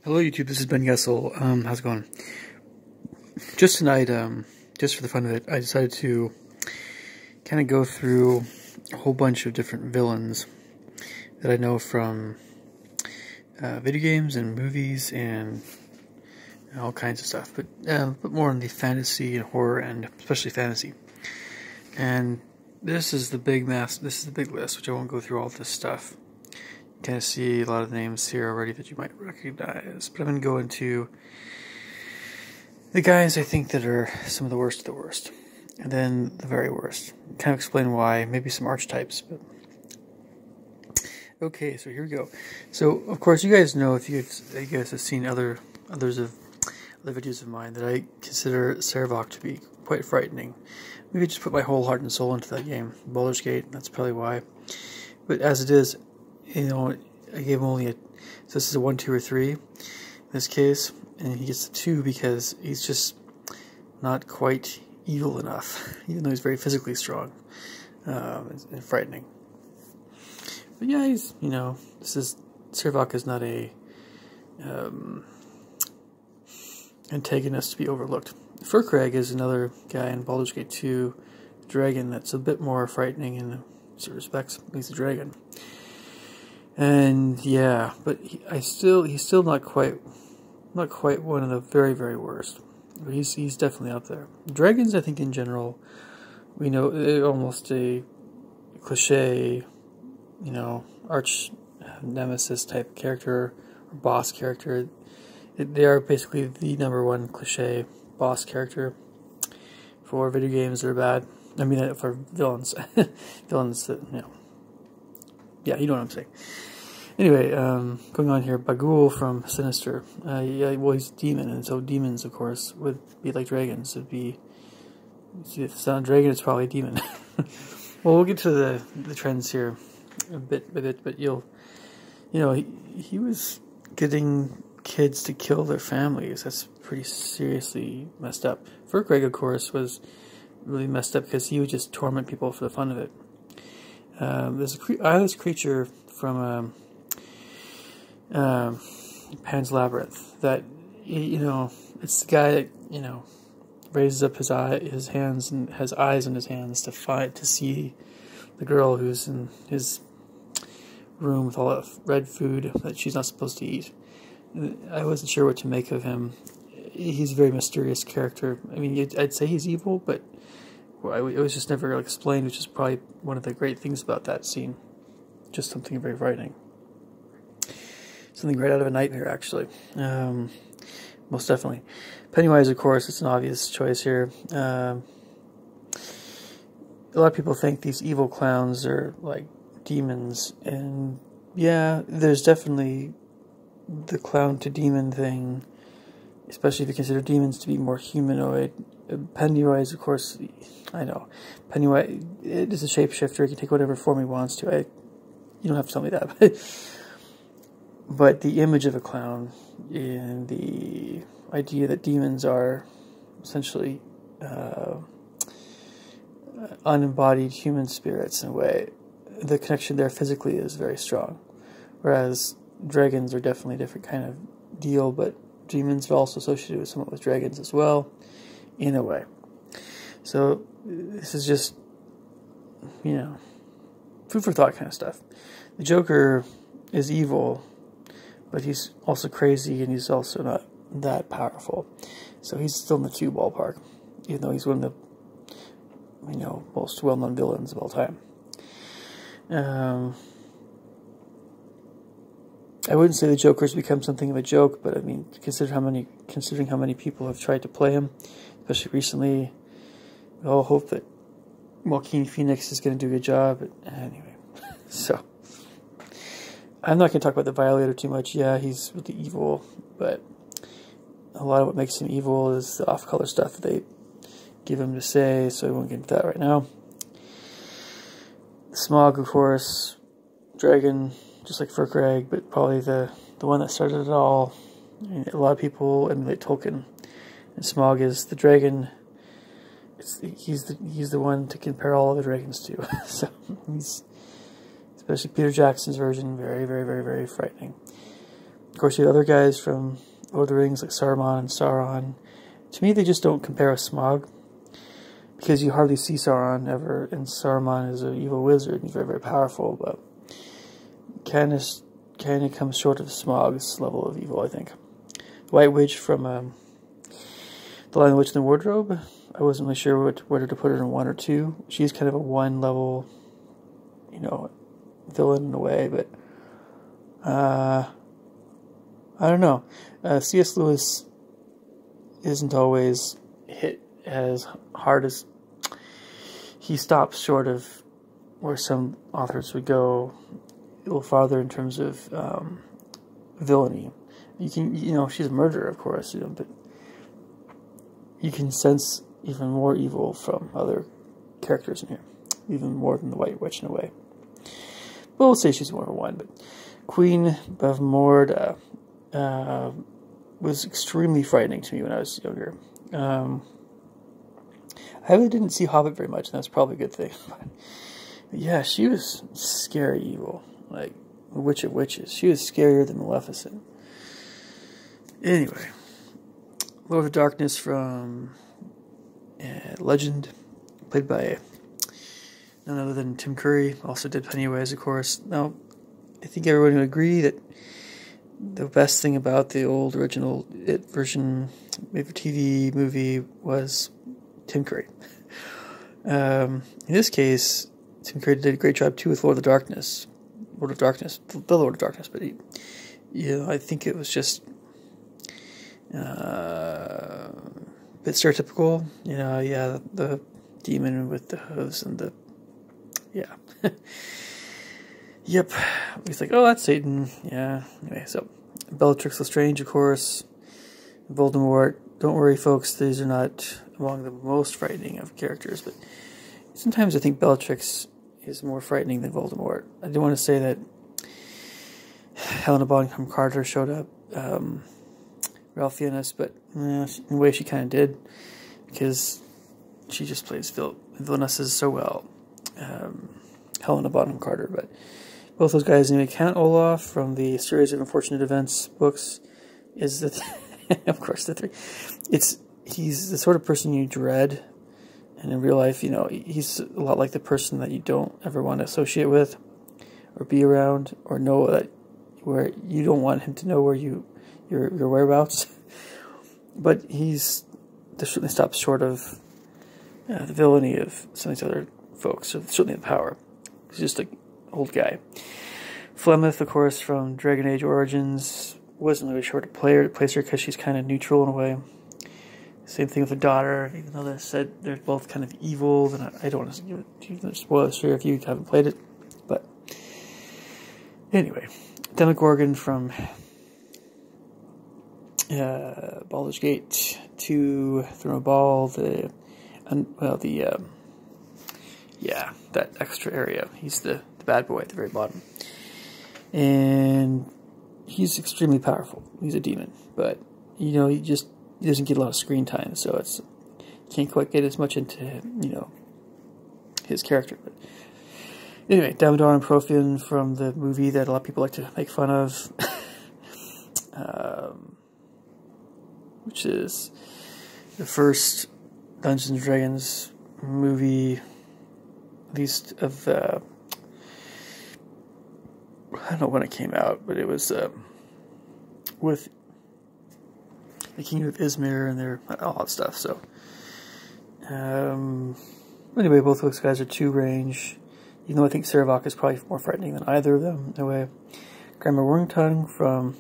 Hello YouTube, this is Ben Gessel. How's it going? Just tonight, just for the fun of it, I decided to kind of go through a whole bunch of different villains that I know from video games and movies and all kinds of stuff, but more on the fantasy and horror and especially fantasy. And this is the big list, which I won't go through all this stuff. Kind of see a lot of the names here already that you might recognize, but I'm going to go into the guys I think that are some of the worst, and then the very worst. Kind of explain why, maybe some archetypes. But okay, so here we go. So of course, you guys know, if you guys have seen other videos of mine, that I consider Servok to be quite frightening. Maybe just put my whole heart and soul into that game, Baldur's Gate. That's probably why. But as it is, you know, I gave him only so this is a 1, 2, or 3 in this case, and he gets a 2 because he's just not quite evil enough, even though he's very physically strong and frightening. But yeah, he's, you know, Servok is not a antagonist to be overlooked. Furkrag is another guy in Baldur's Gate 2, dragon that's a bit more frightening in certain respects. He's a dragon. And yeah, but he's still not quite one of the very, very worst. But he's definitely up there. Dragons, I think in general, we know they're almost a cliche, you know, arch nemesis type character or boss character. They are basically the #1 cliche boss character for video games that are bad. I mean, for villains, villains that, you know. Yeah, you know what I'm saying. Anyway, going on here, Bagul from Sinister. Yeah, well, he's a demon, and so demons, of course, would be like dragons. It'd be, if it's not a dragon, it's probably a demon. Well, we'll get to the trends here a bit, but you know, he was getting kids to kill their families. That's pretty seriously messed up. Furkrag, of course, was really messed up because he would just torment people for the fun of it. There's a eyeless creature from Pan's Labyrinth that, you know, it's the guy that, you know, raises up his hands and has eyes in his hands to see the girl who's in his room with all that red food that she's not supposed to eat. I wasn't sure what to make of him. He's a very mysterious character. I mean, I'd say he's evil, but it was just never explained, which is probably one of the great things about that scene. Just something very frightening. Something right out of a nightmare, actually. Most definitely. Pennywise, of course, it's an obvious choice here. A lot of people think these evil clowns are like demons, and yeah, there's definitely the clown to demon thing, especially if you consider demons to be more humanoid. Pennywise, of course, I know. Pennywise is a shapeshifter. He can take whatever form he wants to. You don't have to tell me that. But the image of a clown and the idea that demons are essentially unembodied human spirits in a way, the connection there physically is very strong. Whereas dragons are definitely a different kind of deal, but demons are also associated somewhat with dragons as well, in a way. So this is just, you know, food for thought kind of stuff. The Joker is evil, but he's also crazy, and he's also not that powerful. So he's still in the 2 ballpark, even though he's one of the, you know, most well-known villains of all time. I wouldn't say the Joker's become something of a joke, but I mean, considering how many people have tried to play him, especially recently, we all hope that Joaquin Phoenix is going to do a good job. But anyway, so I'm not going to talk about the Violator too much. Yeah, he's really evil, but a lot of what makes him evil is the off-color stuff that they give him to say, so I won't get into that right now. Smog, of course, dragon, just like Furkrag, but probably the one that started it all. I mean, a lot of people emulate Tolkien, and Smog is the dragon. He's the one to compare all other dragons to. So he's, especially Peter Jackson's version, very, very, very, very frightening. Of course, you have other guys from Lord of the Rings, like Saruman and Sauron. To me, they just don't compare with Smaug, because you hardly see Sauron ever, and Saruman is an evil wizard. He's very, very powerful, but kind of comes short of Smaug's level of evil, I think. White Witch from The Lion, the Witch, and the Wardrobe. I wasn't really sure whether to put her in 1 or 2. She's kind of a 1 level, villain in a way, but I don't know. C.S. Lewis isn't always hit as hard as he stops short of where some authors would go a little farther in terms of villainy. You can, she's a murderer, of course, but you can sense even more evil from other characters in here, even more than the White Witch in a way. But we'll say she's more of a 1. But Queen Bavmorda was extremely frightening to me when I was younger. I really didn't see Hobbit very much, and that's probably a good thing. But yeah, she was scary evil, like the Witch of Witches. She was scarier than Maleficent. Anyway, Lord of Darkness from Legend, played by none other than Tim Curry, also did Pennywise, of course. Now, I think everyone would agree that the best thing about the old original It version, made for TV movie, was Tim Curry. In this case, Tim Curry did a great job too with Lord of Darkness, the Lord of Darkness. But I think it was just a bit stereotypical. The demon with the hooves and the Yep. He's like, oh, that's Satan. Yeah. Anyway, so Bellatrix Lestrange, of course. Voldemort. Don't worry, folks. These are not among the most frightening of characters, but sometimes I think Bellatrix is more frightening than Voldemort. I do want to say that Helena Bonham Carter showed up, Ralph Fiennes, but in a way she kind of did, because she just plays villainesses so well. Helena Bonham Carter, but both those guys. Anyway, Count Olaf from the Series of Unfortunate Events books is the of course the 3. He's the sort of person you dread, and in real life, he's a lot like the person that you don't ever want to associate with, or be around, or know that where you don't want him to know where your whereabouts. But this certainly stops short of the villainy of some of these other folks, so certainly the power. He's just an old guy. Flemeth, of course, from Dragon Age Origins, wasn't really sure to place her because she's kind of neutral in a way. Same thing with the daughter, even though they said they're both kind of evil. Then I don't want to give it too spoilers here if you haven't played it. But anyway, Demogorgon from Baldur's Gate 2, Throne of Ball, that extra area. He's the bad boy at the very bottom. And he's extremely powerful. He's a demon. But, he doesn't get a lot of screen time, so can't quite get as much into, his character. But anyway, Damodar and Profian from the movie that a lot of people like to make fun of. Which is the first Dungeons & Dragons movie, at least of, I don't know when it came out, but it was with the King of Izmir and all that stuff. So, anyway, both those guys are 2 range, even though I think Saravok is probably more frightening than either of them, in a way. Grandma Wormtongue from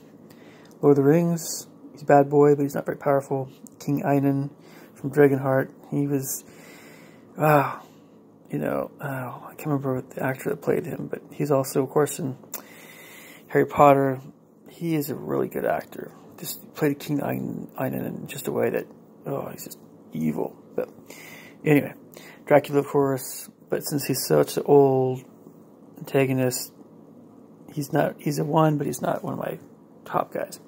Lord of the Rings. He's a bad boy, but he's not very powerful. King Einan from Dragonheart. He was, I can't remember the actor that played him, but he's also, of course, in Harry Potter. He is a really good actor. Just played King Einan in just a way that, he's just evil. But anyway, Dracula, of course, but since he's such an old antagonist, he's a 1, but he's not one of my top guys.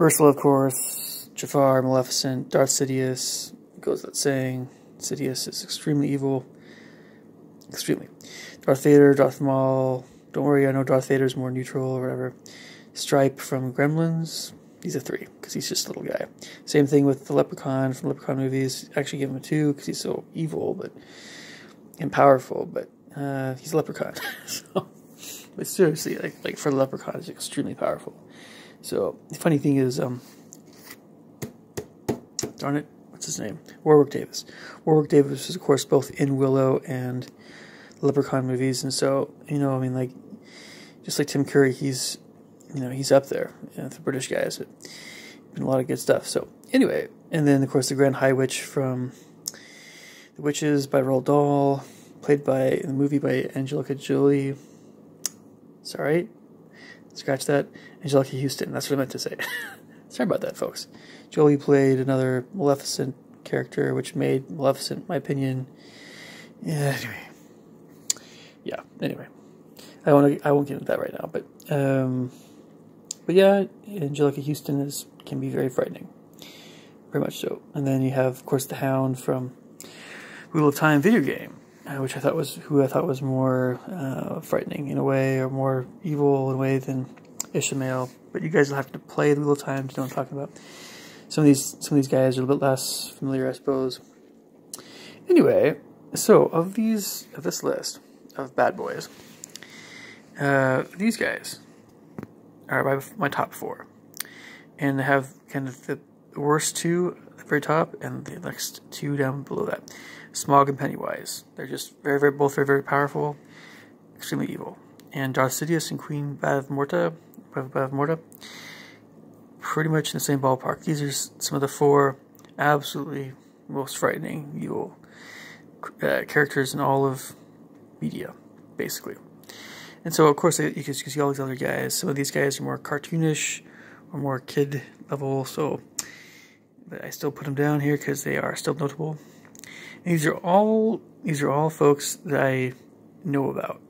Ursula, of course, Jafar, Maleficent, Darth Sidious. It goes without saying, Sidious is extremely evil. Extremely. Darth Vader, Darth Maul. Don't worry, I know Darth Vader's more neutral or whatever. Stripe from Gremlins, he's a 3 because he's just a little guy. Same thing with the Leprechaun from Leprechaun movies. Actually, give him a 2 because he's so evil and powerful, but he's a leprechaun. So, but seriously, like for the leprechaun, he's extremely powerful. So the funny thing is, darn it, what's his name? Warwick Davis. Warwick Davis is, of course, both in Willow and the Leprechaun movies, and so, you know, I mean, like, just like Tim Curry, he's up there, the British guys. Been a lot of good stuff. So anyway, and then of course the Grand High Witch from The Witches by Roald Dahl, played in the movie by Angelica Jolie. Sorry, scratch that. Angelica Houston. That's what I meant to say. Sorry about that, folks. Jolie played another Maleficent character, which made Maleficent, in my opinion. Yeah. Anyway, I won't get into that right now, but yeah, Angelica Houston can be very frightening, very much so. And then you have, of course, the Hound from Wheel of Time video game, which I thought was more frightening in a way, or more evil in a way than Ishmael. But you guys will have to play the Wheel of Time to know what I'm talking about. Some of these guys are a little bit less familiar, I suppose. Anyway, so of this list of bad boys, these guys are my top 4, and have kind of the worst 2 at the very top, and the next 2 down below that. Smaug and Pennywise. They're just both very powerful, extremely evil. And Darth Sidious and Queen Bavmorda, pretty much in the same ballpark. These are some of the 4 absolutely most frightening evil characters in all of media, basically. And so, of course, you can see all these other guys. Some of these guys are more cartoonish or more kid level, but I still put them down here because they are still notable. And these are all folks that I know about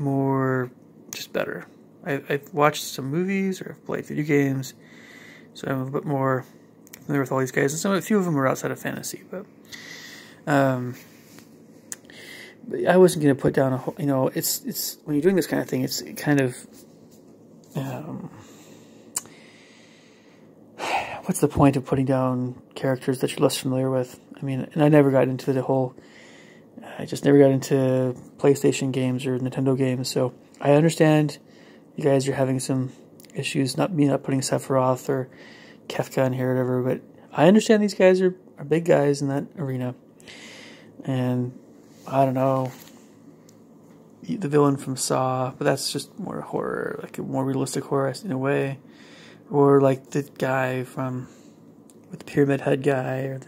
more, just better. I've watched some movies or I've played video games, so I'm a little bit more familiar with all these guys. And a few of them are outside of fantasy, but I wasn't going to put down it's when you're doing this kind of thing, it's kind of, what's the point of putting down characters that you're less familiar with? I mean, and I never got into I just never got into PlayStation games or Nintendo games, so I understand you guys are having some issues, not putting Sephiroth or Kefka in here or whatever, but I understand these guys are big guys in that arena. And I don't know, the villain from Saw, but that's just more horror, like a more realistic horror in a way. Or like the guy with the pyramid head guy,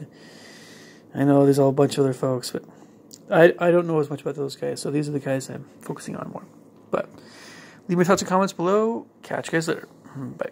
I know there's a whole bunch of other folks, but I don't know as much about those guys, so these are the guys I'm focusing on more. But leave me thoughts and comments below. Catch you guys later. Bye.